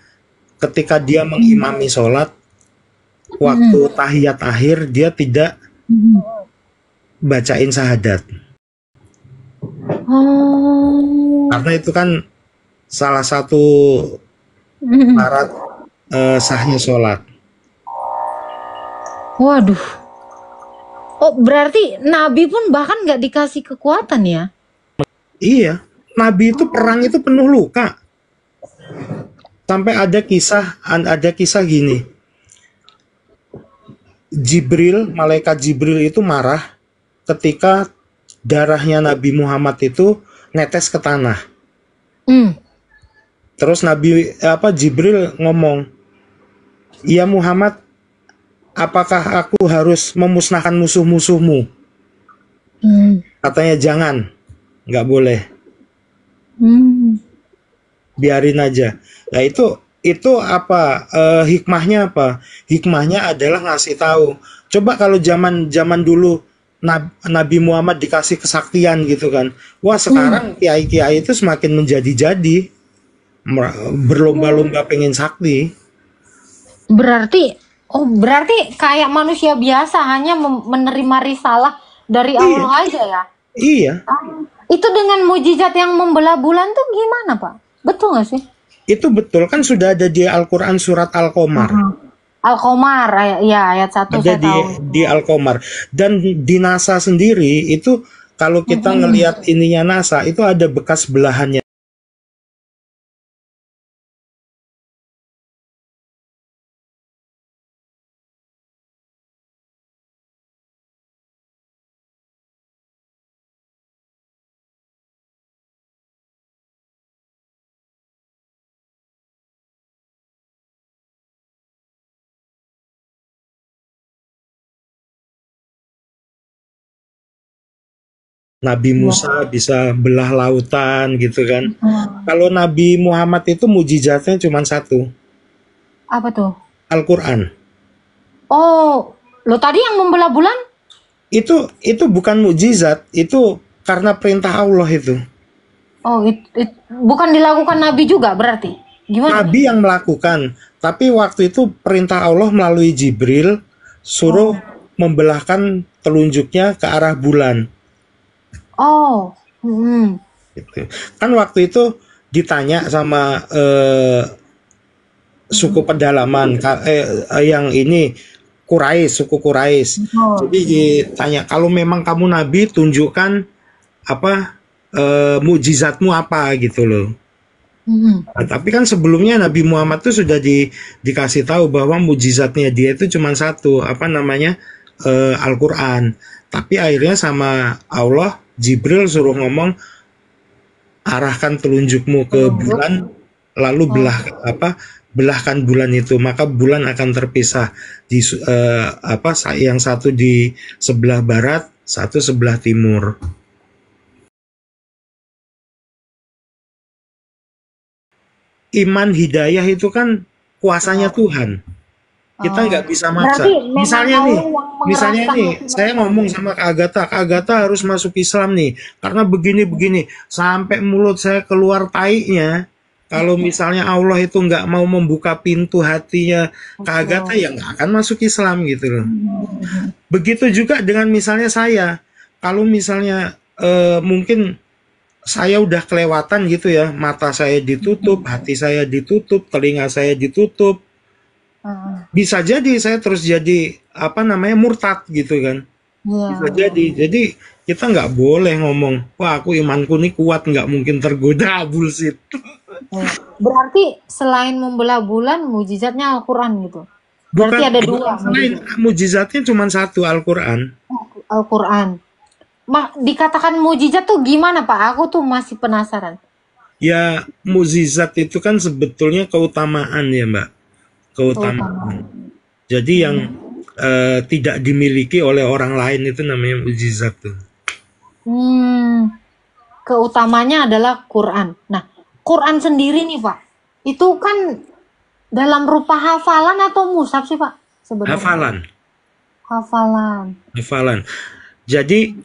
ketika dia mengimami sholat, waktu tahiyat akhir dia tidak bacain syahadat. Karena itu kan salah satu syarat sahnya sholat. waduh. Oh, berarti Nabi pun bahkan nggak dikasih kekuatan ya? Iya, Nabi itu perang itu penuh luka. Sampai ada kisah gini. Malaikat Jibril itu marah ketika darahnya Nabi Muhammad itu netes ke tanah. Terus Jibril ngomong, "Ya Muhammad, apakah aku harus memusnahkan musuh-musuhmu?" Katanya jangan, nggak boleh. Biarin aja. Nah itu apa hikmahnya apa? Hikmahnya adalah ngasih tahu. Coba kalau zaman dulu Nabi Muhammad dikasih kesaktian gitu kan. Wah, sekarang kiai-kiai itu semakin menjadi-jadi, berlomba-lomba pengen sakti. Berarti kayak manusia biasa hanya menerima risalah dari Allah aja ya? Iya. Itu dengan mujizat yang membelah bulan tuh gimana, Pak? Betul nggak sih? Itu betul kan, sudah ada di Al-Quran surat Al-Qamar. Al-Qamar, ya ayat 1 Ada saya tahu. di Al-Qamar. Dan di NASA sendiri itu kalau kita ngelihat ininya NASA itu ada bekas belahannya. Nabi Musa bisa belah lautan gitu kan. Kalau Nabi Muhammad itu mujizatnya cuma satu, Apa tuh? Al-Quran. Oh, lo tadi yang membelah bulan? Itu bukan mujizat, itu karena perintah Allah itu. Oh, bukan dilakukan Nabi juga berarti? Gimana? Nabi yang melakukan, tapi waktu itu perintah Allah melalui Jibril suruh membelahkan telunjuknya ke arah bulan. Oh, Gitu. Kan waktu itu ditanya sama suku pedalaman yang ini suku Quraisy. Jadi ditanya, kalau memang kamu nabi, tunjukkan apa mukjizatmu apa gitu loh. Nah, tapi kan sebelumnya Nabi Muhammad tuh sudah dikasih tahu bahwa mukjizatnya dia itu cuma satu, Al-Quran. Tapi akhirnya sama Allah, Jibril suruh ngomong, arahkan telunjukmu ke bulan, lalu belahkan bulan itu, maka bulan akan terpisah di yang satu di sebelah barat, satu sebelah timur. Iman hidayah itu kan kuasanya Tuhan. Kita nggak bisa maksa. Misalnya nih, saya ngomong sama Kak Agatha harus masuk Islam nih, karena begini-begini, sampai mulut saya keluar tainya. Kalau misalnya Allah itu nggak mau membuka pintu hatinya Kak Agatha, ya nggak akan masuk Islam gitu loh. Begitu juga dengan misalnya saya, kalau misalnya mungkin saya udah kelewatan gitu ya, mata saya ditutup, hati saya ditutup, telinga saya ditutup. Bisa jadi saya terus jadi murtad gitu kan. Bisa jadi. Jadi kita nggak boleh ngomong, wah aku imanku nih kuat, nggak mungkin tergoda, bullshit. Berarti selain membelah bulan, mujizatnya Al-Quran gitu. Berarti Bukan, ada dua selain mujizat. mujizatnya cuma satu, Al-Quran. Al-Quran. Dikatakan mujizat tuh gimana Pak? Aku tuh masih penasaran. Ya, mukjizat itu kan sebetulnya keutamaan ya, Mbak. Keutamaan. Keutamaan. Jadi yang tidak dimiliki oleh orang lain itu namanya mukjizat tuh. Keutamanya adalah Quran. Nah, Quran sendiri nih Pak, itu kan dalam rupa hafalan atau mushaf sih Pak sebenarnya? Hafalan, Hafalan. hafalan. Jadi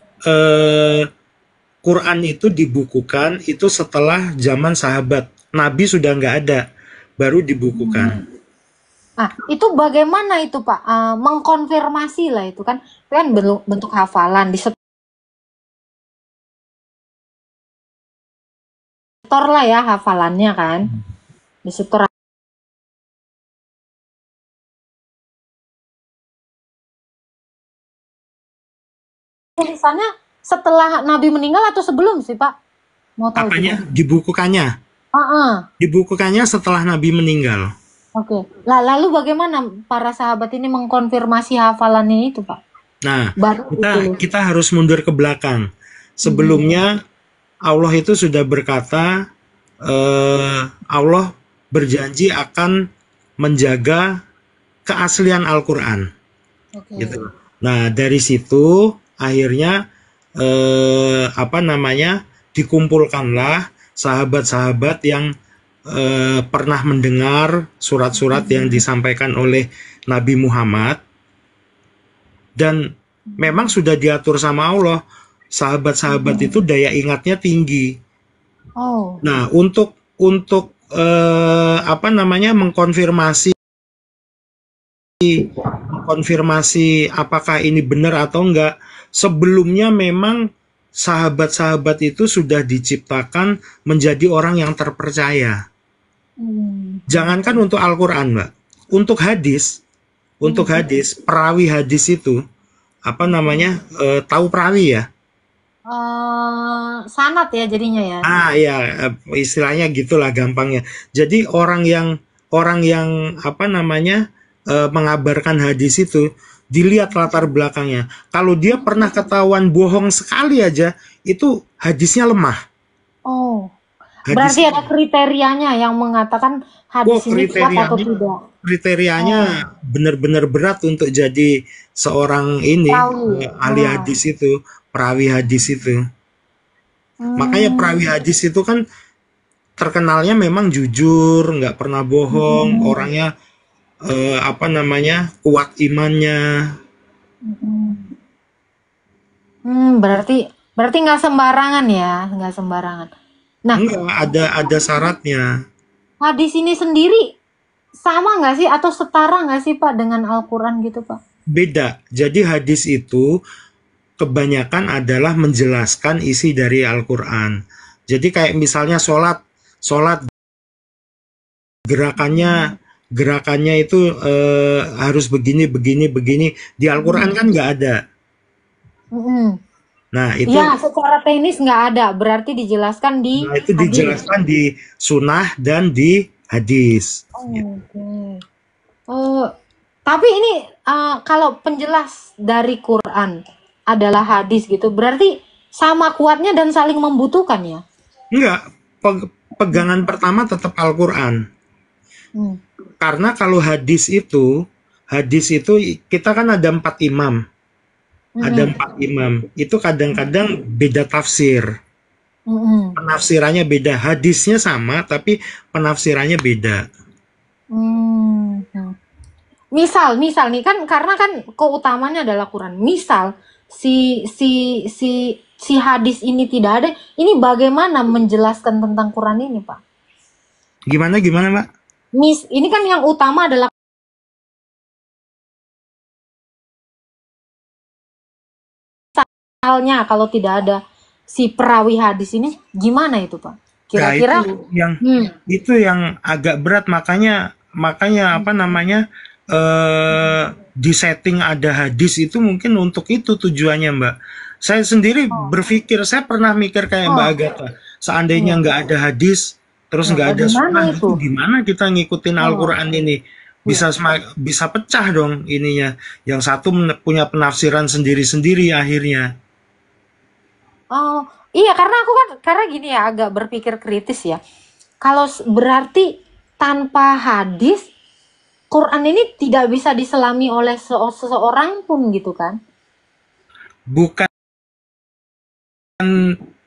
Quran itu dibukukan itu setelah zaman sahabat. Nabi sudah nggak ada, baru dibukukan. Ah, itu bagaimana itu Pak? Mengkonfirmasi lah itu kan bentuk hafalan, disetor lah ya hafalannya kan, disetor. Tulisannya setelah Nabi meninggal atau sebelum sih Pak? Mau tahu Apanya? juga? Dibukukannya. Dibukukannya setelah Nabi meninggal. Oke. Lalu bagaimana para sahabat ini mengkonfirmasi hafalannya itu Pak? Nah, Baru kita harus mundur ke belakang. Sebelumnya Allah itu sudah berkata, Allah berjanji akan menjaga keaslian Al-Quran. Gitu. Nah, dari situ akhirnya dikumpulkanlah sahabat-sahabat yang pernah mendengar surat-surat yang disampaikan oleh Nabi Muhammad, dan memang sudah diatur sama Allah, sahabat-sahabat itu daya ingatnya tinggi. Nah, untuk mengkonfirmasi apakah ini benar atau enggak, sebelumnya memang sahabat-sahabat itu sudah diciptakan menjadi orang yang terpercaya. Jangankan untuk Al-Quran, Mbak, untuk hadis, perawi hadis itu tahu perawi ya? Sanad ya jadinya ya. Ya, istilahnya gitulah gampangnya. Jadi orang yang mengabarkan hadis itu dilihat latar belakangnya. Kalau dia pernah ketahuan bohong sekali aja, itu hadisnya lemah. Berarti ada kriterianya yang mengatakan hadis ini kuat atau tidak. Kriterianya benar-benar berat untuk jadi seorang ahli hadis itu, perawi hadis itu. Makanya perawi hadis itu kan terkenalnya memang jujur, nggak pernah bohong, orangnya kuat imannya. Berarti nggak sembarangan ya, nggak sembarangan. Nah, enggak, ada syaratnya. Hadis ini sendiri sama nggak sih atau setara nggak sih Pak dengan Al-Quran gitu Pak? Beda. Jadi hadis itu kebanyakan adalah menjelaskan isi dari Al-Quran. Jadi kayak misalnya sholat gerakannya itu harus begini. Di Al-Quran kan nggak ada. Nah, itu ya secara teknis nggak ada, berarti dijelaskan di itu dijelaskan di sunnah dan di hadis. Tapi ini kalau penjelas dari Quran adalah hadis gitu, berarti sama kuatnya dan saling membutuhkan ya? Enggak, pegangan pertama tetap Al-Quran. Karena kalau hadis itu kita kan ada 4 imam. Ada 4 imam. Itu kadang-kadang beda tafsir. Penafsirannya beda. Hadisnya sama, tapi penafsirannya beda. Misal nih kan, karena kan keutamanya adalah Quran. Misal si hadis ini tidak ada, ini bagaimana menjelaskan tentang Quran ini, Pak? Gimana, Pak? Ini kan yang utama adalah misalnya kalau tidak ada si perawi hadis ini, gimana itu Pak? Kira-kira itu yang agak berat, makanya di setting ada hadis itu mungkin untuk itu tujuannya, Mbak. Saya sendiri berpikir, saya pernah mikir kayak Mbak Agatha, seandainya nggak ada hadis, terus Nah, nggak ada bagaimana sunnah, itu itu? gimana kita ngikutin Oh, Al-Quran ini? iya. Bisa pecah dong ininya. Yang satu punya penafsiran sendiri-sendiri akhirnya. Oh, iya karena aku kan karena gini ya agak berpikir kritis ya. Kalau berarti tanpa hadis Quran ini tidak bisa diselami oleh seseorang pun gitu kan? Bukan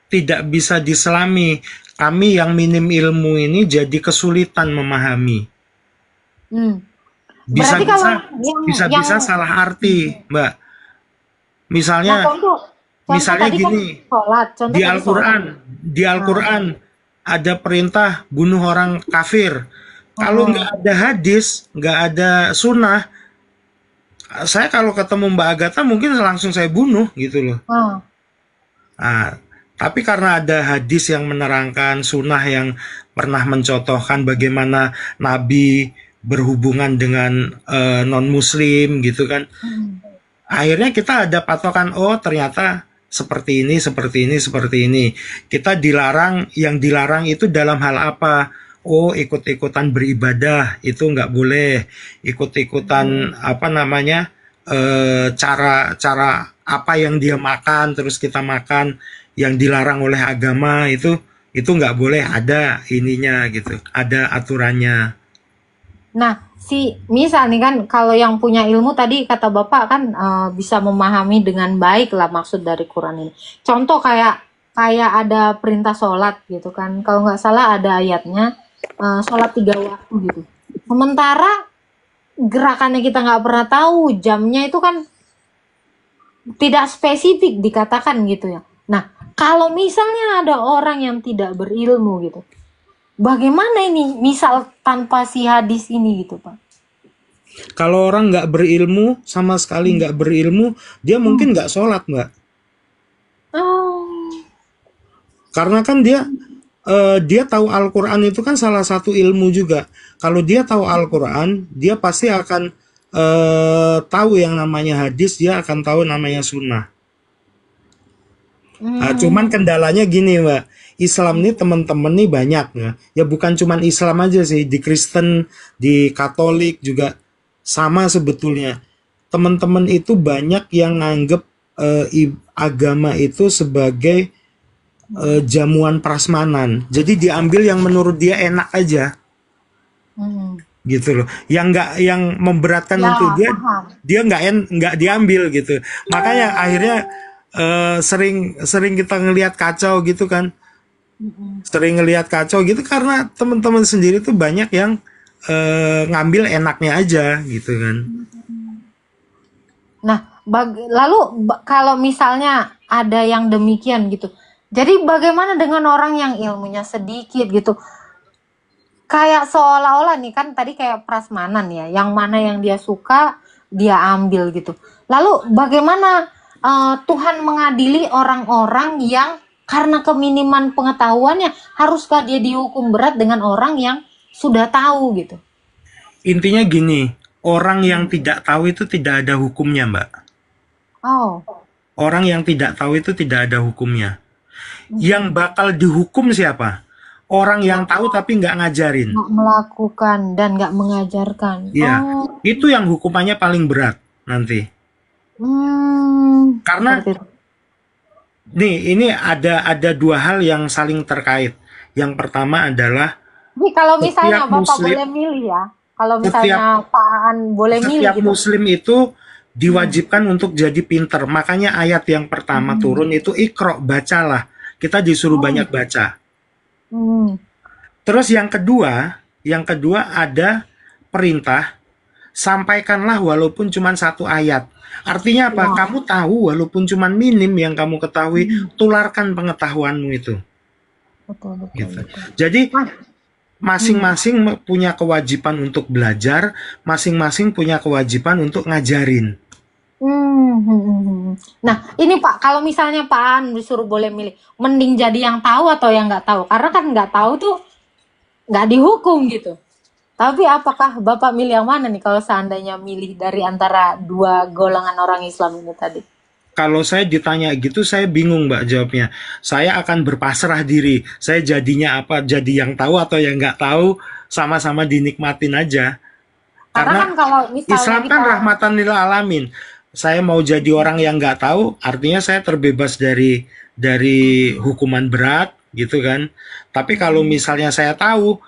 tidak bisa diselami. Kami yang minim ilmu ini jadi kesulitan memahami. Hmm. Berarti kalau Bisa-bisa yang bisa-bisa salah arti, Mbak. nah Misalnya contoh contoh misalnya tadi kan gini, sholat, contoh di tadi sholat. Al-Qur'an, di Nah, Al-Qur'an ada perintah bunuh orang kafir. Kalau nggak oh, ada hadis, nggak ada sunnah, saya kalau ketemu Mbak Agatha mungkin langsung saya bunuh gitu loh. oh, Nah, tapi karena ada hadis yang menerangkan, sunnah yang pernah mencontohkan bagaimana Nabi berhubungan dengan non-Muslim gitu kan, hmm, akhirnya kita ada patokan, oh ternyata seperti ini, seperti ini, seperti ini. Kita dilarang, yang dilarang itu dalam hal apa? Oh, ikut-ikutan beribadah itu nggak boleh. Ikut-ikutan apa namanya? Cara apa yang dia makan terus kita makan yang dilarang oleh agama itu nggak boleh, ada ininya gitu, ada aturannya. Nah, misal nih kan kalau yang punya ilmu tadi kata Bapak kan bisa memahami dengan baik lah maksud dari Quran ini. Contoh kayak ada perintah sholat gitu kan. Kalau nggak salah ada ayatnya sholat 3 waktu gitu. Sementara gerakannya kita nggak pernah tahu, jamnya itu kan tidak spesifik dikatakan gitu ya. Nah, kalau misalnya ada orang yang tidak berilmu gitu, bagaimana ini misal tanpa si hadis ini gitu Pak? Kalau orang nggak berilmu, sama sekali nggak berilmu, dia Hmm. mungkin nggak sholat, Mbak. Oh. Karena kan dia tahu Al-Quran itu kan salah satu ilmu juga. Kalau dia tahu Al-Quran, dia pasti akan tahu yang namanya hadis, dia akan tahu namanya sunnah. Cuman Hmm. kendalanya gini, Mbak. Islam nih teman-teman nih banyak ya. Ya bukan cuman Islam aja sih, di Kristen, di Katolik juga sama sebetulnya. Teman-teman itu banyak yang nganggep agama itu sebagai jamuan prasmanan. Jadi diambil yang menurut dia enak aja Hmm. gitu loh. Yang memberatkan Ya, untuk dia, paham. dia nggak diambil gitu. Makanya akhirnya sering sering kita ngelihat kacau gitu kan. Mm-mm. Sering ngelihat kacau gitu karena teman-teman sendiri tuh banyak yang ngambil enaknya aja gitu kan. Nah, lalu kalau misalnya ada yang demikian gitu, jadi bagaimana dengan orang yang ilmunya sedikit gitu? Kayak seolah-olah nih kan tadi kayak prasmanan ya, yang mana yang dia suka dia ambil gitu. Lalu bagaimana Tuhan mengadili orang-orang yang karena keminiman pengetahuannya, haruskah dia dihukum berat dengan orang yang sudah tahu gitu? Intinya gini, orang yang tidak tahu itu tidak ada hukumnya, Mbak. Oh, Orang yang tidak tahu itu tidak ada hukumnya. Yang bakal dihukum siapa? Orang yang tahu tapi nggak ngajarin. nggak melakukan dan nggak mengajarkan. Iya, Oh, itu yang hukumannya paling berat nanti. Karena seperti itu. nih, ini ada dua hal yang saling terkait. Yang pertama adalah Jadi kalau misalnya setiap Bapak muslim, boleh milih ya, kalau setiap misalnya Pak Aan boleh milih setiap gitu. muslim itu diwajibkan untuk jadi pinter. Makanya ayat yang pertama turun itu Iqra, bacalah. Kita disuruh banyak baca. Hmm. Terus yang kedua ada perintah, sampaikanlah walaupun cuma satu ayat. Artinya apa? Ya, Kamu tahu walaupun cuma minim yang kamu ketahui, tularkan pengetahuanmu itu. betul, betul, Gitu. betul. Jadi Nah, masing-masing punya kewajiban untuk belajar, masing-masing punya kewajiban untuk ngajarin. Nah, ini Pak, kalau misalnya Pak Aan disuruh boleh milih, mending jadi yang tahu atau yang nggak tahu? Karena kan nggak tahu tuh nggak dihukum gitu. Tapi apakah Bapak milih yang mana nih kalau seandainya milih dari antara dua golongan orang Islam ini tadi? Kalau saya ditanya gitu, saya bingung Mbak jawabnya. Saya akan berpasrah diri. Saya jadinya apa? Jadi yang tahu atau yang nggak tahu, sama-sama dinikmatin aja. Karena kan Karena kalau misalnya Islam kan kita rahmatan lil alamin. Saya mau jadi orang yang nggak tahu, artinya saya terbebas dari hukuman berat, gitu kan. Tapi kalau misalnya saya tahu,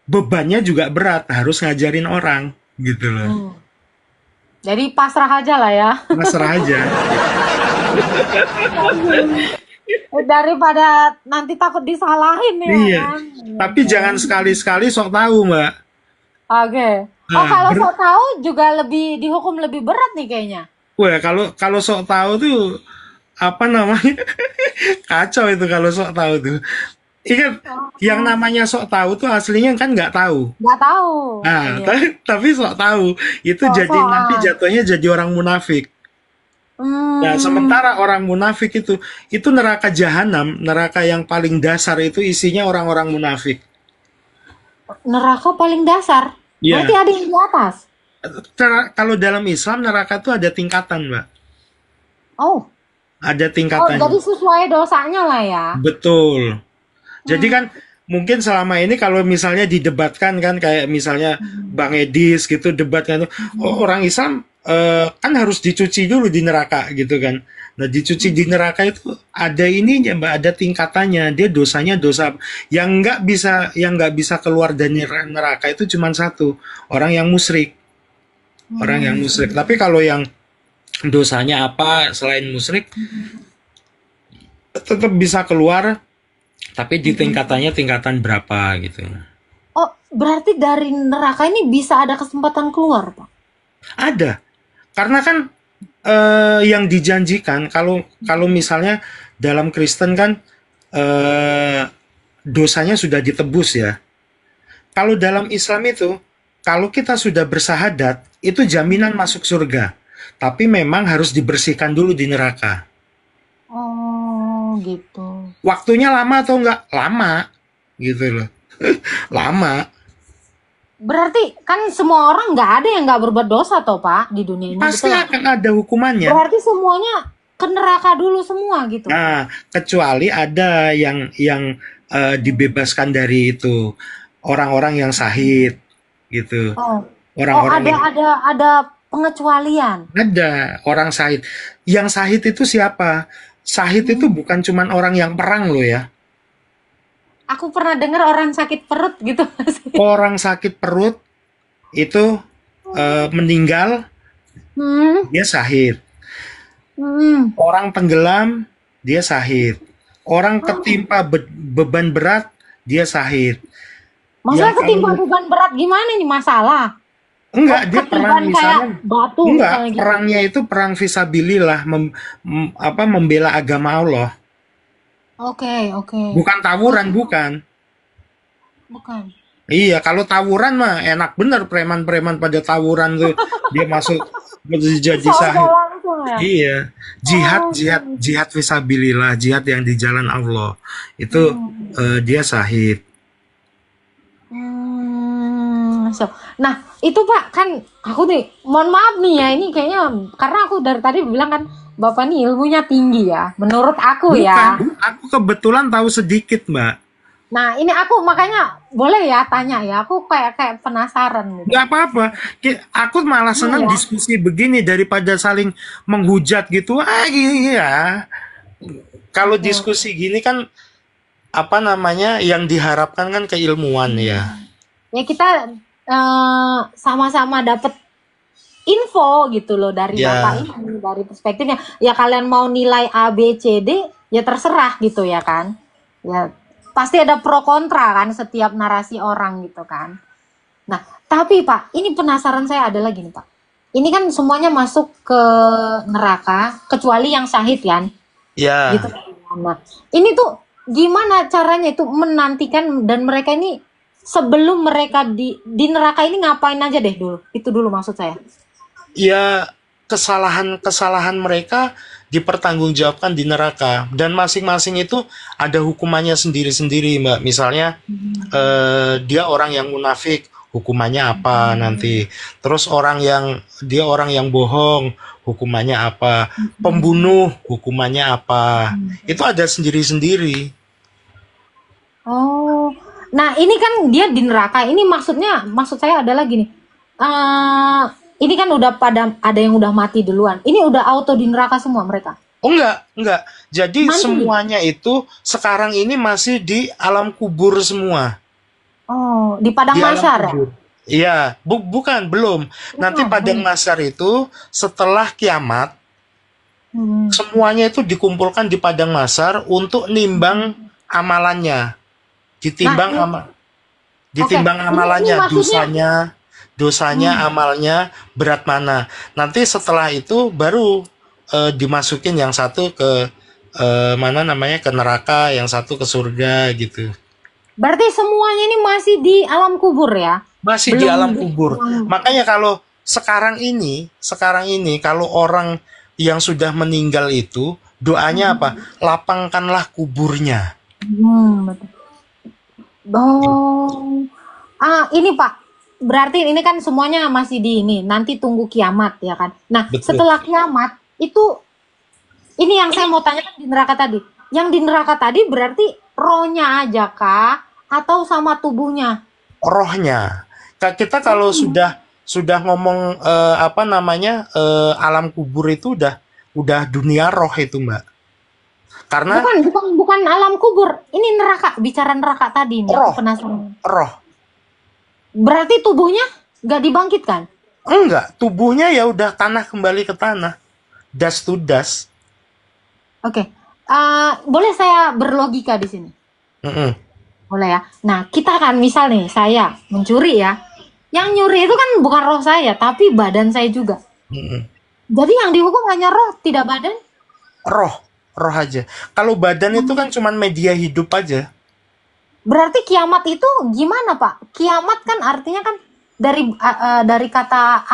bebannya juga berat, harus ngajarin orang, gitu loh. hmm, jadi pasrah aja lah ya. Pasrah aja. Daripada nanti takut disalahin ya Iya. kan. Tapi jangan sekali-sekali sok tahu, Mbak. Oke. Oh, Nah, kalau sok tahu juga lebih dihukum lebih berat nih kayaknya. wah, kalau sok tahu tuh apa namanya? Kacau itu kalau sok tahu tuh. Ingat, yang namanya sok tahu tuh aslinya kan nggak tahu. Nggak tahu. Nah, Iya. tapi sok tahu itu jadi nanti Sok-sokan. jatuhnya jadi orang munafik. Nah, Hmm, sementara orang munafik itu neraka jahanam, neraka yang paling dasar itu isinya orang-orang munafik. neraka paling dasar. Berarti Iya. ada yang di atas. Kalau dalam Islam neraka tuh ada tingkatan, Mbak. Oh, Ada jadi tingkatannya. sesuai dosanya lah ya. Betul. Jadi kan mungkin selama ini kalau misalnya didebatkan kan kayak misalnya Bang Edis gitu debat kan, oh, orang Islam kan harus dicuci dulu di neraka gitu kan. Nah, dicuci di neraka itu ada ininya Mbak, ada tingkatannya. Dia dosanya dosa yang nggak bisa keluar dari neraka itu cuma satu, orang yang musyrik, orang yang musyrik. Tapi kalau yang dosanya apa selain musyrik tetap bisa keluar, tapi di tingkatannya tingkatan berapa gitu. Oh, berarti dari neraka ini bisa ada kesempatan keluar, Pak. Ada. Karena kan yang dijanjikan kalau misalnya dalam Kristen kan dosanya sudah ditebus ya. Kalau dalam Islam itu kalau kita sudah bersahadat itu jaminan masuk surga. Tapi memang harus dibersihkan dulu di neraka. Oh, gitu. Waktunya lama atau enggak? Lama. Gitu loh. Lama. Berarti kan semua orang nggak ada yang nggak berbuat dosa toh, Pak, di dunia ini, Pasti betul nggak? akan ada hukumannya. Berarti semuanya ke neraka dulu semua gitu. Nah, kecuali ada yang dibebaskan dari itu orang-orang yang syahid gitu. Oh, oh, Orang-orang yang ada pengecualian. ada orang syahid. Yang syahid itu siapa? Syahid itu bukan cuman orang yang perang loh ya. Aku pernah dengar orang sakit perut gitu. Orang sakit perut itu meninggal, Hmm, dia syahid. hmm. Orang tenggelam, dia syahid. Orang ketimpa beban berat, dia syahid. Masalah Yang ketimpa kalau beban berat gimana nih masalah? enggak, dia perang Ketiban kayak misalnya. batu Enggak, misalnya gitu. perangnya itu perang fisabilillah, membela agama Allah. Oke, Bukan tawuran, bukan. bukan. Iya, kalau tawuran mah enak bener, preman-preman pada tawuran tuh dia masuk jadi Sorga syahid. langsung ya. Iya, jihad, Oh, jihad, jihad fisabilillah, jihad yang di jalan Allah. Itu dia syahid. So. Nah, itu Pak, kan aku nih, mohon maaf nih ya, ini kayaknya karena aku dari tadi bilang kan Bapak nih ilmunya tinggi ya, menurut aku ya. Bukan, aku kebetulan tahu sedikit, Mbak. Nah, ini aku makanya boleh ya tanya ya, aku kayak penasaran gitu. Nggak apa-apa. Aku malah senang Iya. diskusi begini daripada saling menghujat gitu. Iya. Kalau diskusi gini kan apa namanya yang diharapkan kan keilmuan ya. Ya kita sama-sama dapat info gitu loh dari Ya. Bapak ini, dari perspektifnya. Ya kalian mau nilai A, B, C, D, ya terserah gitu ya kan. Ya pasti ada pro kontra kan setiap narasi orang gitu kan. Nah, tapi Pak, ini penasaran saya ada lagi nih Pak. Ini kan semuanya masuk ke neraka, kecuali yang syahid kan. Ya. Gitu. Nah, ini tuh gimana caranya itu menantikan dan mereka ini sebelum mereka di neraka ini ngapain aja deh dulu. Itu dulu maksud saya. Ya, kesalahan-kesalahan mereka dipertanggungjawabkan di neraka dan masing-masing itu ada hukumannya sendiri-sendiri, Mbak. Misalnya dia orang yang munafik, hukumannya apa nanti. Terus dia orang yang bohong, hukumannya apa, pembunuh hukumannya apa. Itu ada sendiri-sendiri. Oh, nah ini kan dia di neraka. Ini maksud saya adalah gini. eh ini kan udah ada yang udah mati duluan. Ini udah auto di neraka semua mereka. Oh enggak. Jadi Nanti. semuanya itu sekarang ini masih di alam kubur semua. Oh, di padang Di alam mahsyar ya? kubur. Iya, bukan, belum. Nanti padang mahsyar itu setelah kiamat, semuanya itu dikumpulkan di padang mahsyar untuk nimbang amalannya. Ditimbang ditimbang Oke. amalannya, Ini maksudnya dosanya, amalnya berat mana. Nanti setelah itu baru dimasukin yang satu ke mana namanya, ke neraka, yang satu ke surga gitu. berarti semuanya ini masih di alam kubur ya? Masih di alam kubur. Makanya kalau sekarang ini kalau orang yang sudah meninggal itu doanya apa? Lapangkanlah kuburnya. Betul. Oh. Ini Pak. Berarti ini kan semuanya masih di ini. Nanti tunggu kiamat ya kan. Nah, Betul. setelah kiamat itu ini yang saya mau tanyakan di neraka tadi. Yang di neraka tadi berarti rohnya aja kah atau sama tubuhnya? Rohnya. Kita kalau sudah ngomong apa namanya, alam kubur itu udah dunia roh itu, Mbak. Karena Bukan alam kubur. Ini neraka, bicara neraka tadi nih. Roh. Aku penasaran. roh. Berarti tubuhnya nggak dibangkitkan? Enggak, tubuhnya ya udah tanah kembali ke tanah. Dust to dust. Oke. Boleh saya berlogika di sini? Mm-mm. Boleh ya. Nah, kita kan misal nih, saya mencuri ya. Yang nyuri itu kan bukan roh saya, tapi badan saya juga. Mm-mm. Jadi yang dihukum hanya roh, tidak badan? Roh aja. Kalau badan itu kan cuman media hidup aja. Berarti kiamat itu gimana, Pak? Kiamat kan artinya kan dari kata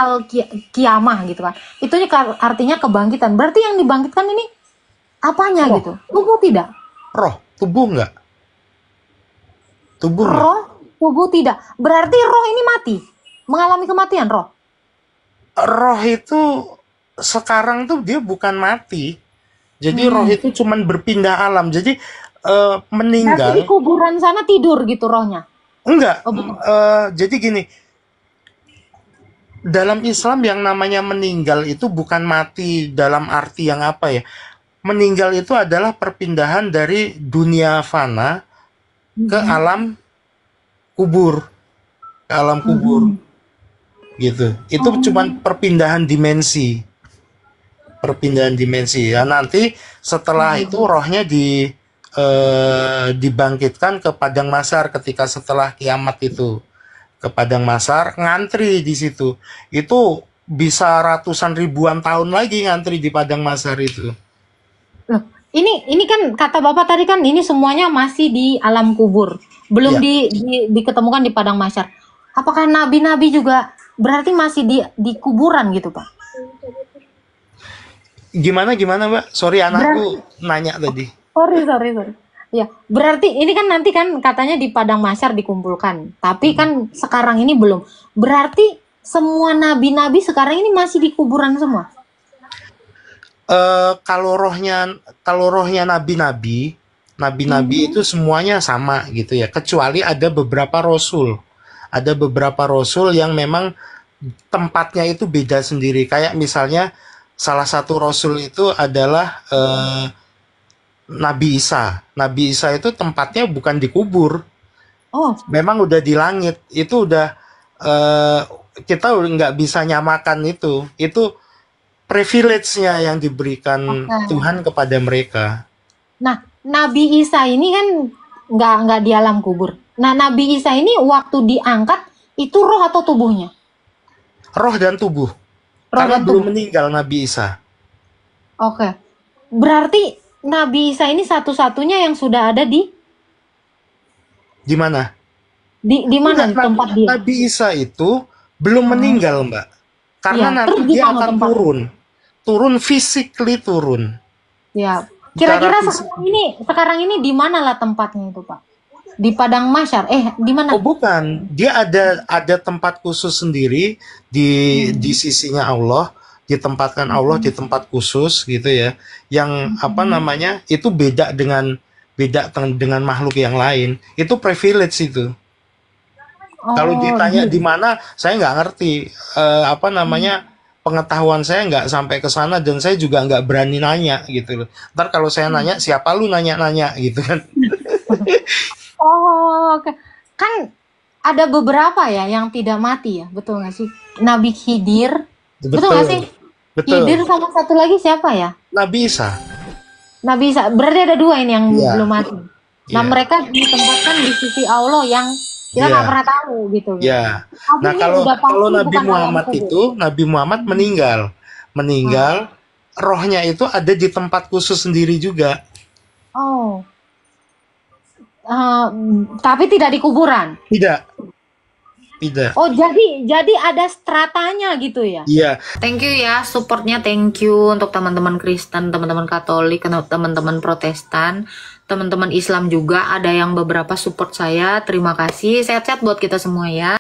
kiamah gitu kan. Itu artinya kebangkitan. Berarti yang dibangkitkan ini apanya gitu? Tubuh tidak? Roh, tubuh enggak? Tubuh enggak? Roh, tubuh tidak. Berarti roh ini mati. Mengalami kematian roh. Roh itu sekarang tuh dia bukan mati. Jadi roh itu cuman berpindah alam. Jadi Berarti meninggal. di kuburan sana tidur gitu rohnya. Enggak. Oh, bukan. Jadi gini, dalam Islam yang namanya meninggal itu bukan mati dalam arti yang apa ya. Meninggal itu adalah perpindahan dari dunia fana ke alam kubur. Ke alam kubur. Gitu. Itu cuman perpindahan dimensi. Perpindahan dimensi. Ya, nanti setelah itu rohnya dibangkitkan ke padang mahsyar ketika setelah kiamat itu. Ke padang mahsyar, ngantri di situ. Itu bisa ratusan ribuan tahun lagi ngantri di padang mahsyar itu. Loh, ini kan kata Bapak tadi kan ini semuanya masih di alam kubur. Belum diketemukan di padang mahsyar. Apakah nabi-nabi juga berarti masih di kuburan gitu, Pak? Gimana Mbak? Sorry, anakku nanya tadi. Sorry. Ya, berarti ini kan nanti kan katanya di padang mahsyar dikumpulkan. Tapi kan sekarang ini belum. Berarti semua nabi-nabi sekarang ini masih di kuburan semua. Kalau rohnya nabi-nabi itu semuanya sama gitu ya. Kecuali ada beberapa rasul yang memang tempatnya itu beda sendiri. Kayak misalnya salah satu rasul itu adalah Nabi Isa. Nabi Isa itu tempatnya bukan di kubur. Oh, Memang udah di langit. Itu udah kita udah nggak bisa nyamakan itu. Itu privilege-nya yang diberikan Tuhan kepada mereka. nah Nabi Isa ini kan nggak di alam kubur. Nah Nabi Isa ini waktu diangkat itu roh atau tubuhnya? Roh dan tubuh. Karena belum meninggal Nabi Isa. Oke. Berarti Nabi Isa ini satu-satunya yang sudah ada di mana? Di mana tempat dia? Nabi Isa itu belum meninggal, Mbak. Karena Ya, nanti terus di dia mana akan tempat? turun physically turun. Ya. Kira-kira Secara sekarang ini di mana lah tempatnya itu, Pak? Di padang mahsyar. Di mana? Oh bukan, dia ada tempat khusus sendiri di sisinya Allah. ditempatkan Allah di tempat khusus gitu ya, yang apa namanya itu beda dengan makhluk yang lain, itu privilege itu. Kalau Oh, ditanya di mana, saya nggak ngerti. Apa namanya, pengetahuan saya nggak sampai ke sana dan saya juga nggak berani nanya gitu loh. Ntar kalau saya nanya, siapa lu nanya-nanya gitu kan? oh, oke. Kan ada beberapa ya yang tidak mati ya, betul nggak sih? Nabi Khidir, betul nggak sih? Betul, Khidir betul. sama satu lagi siapa ya? Nabi Isa, Nabi Isa. Berarti ada dua ini yang iya, belum mati. Nah, iya, mereka ditempatkan di sisi Allah yang kita nggak iya, pernah tahu gitu loh. iya. Tapi Nah ini kalau udah kalau pasti Nabi bukan alam Muhammad kubur. itu, Nabi Muhammad meninggal, Hmm. rohnya itu ada di tempat khusus sendiri juga. Oh, tapi tidak di kuburan. Tidak, tidak. Oh, jadi ada stratanya gitu ya? Iya, Thank you ya supportnya, thank you untuk teman-teman Kristen, teman-teman Katolik, teman-teman Protestan, teman-teman Islam juga ada yang beberapa support saya. Terima kasih. Sehat-sehat buat kita semua ya.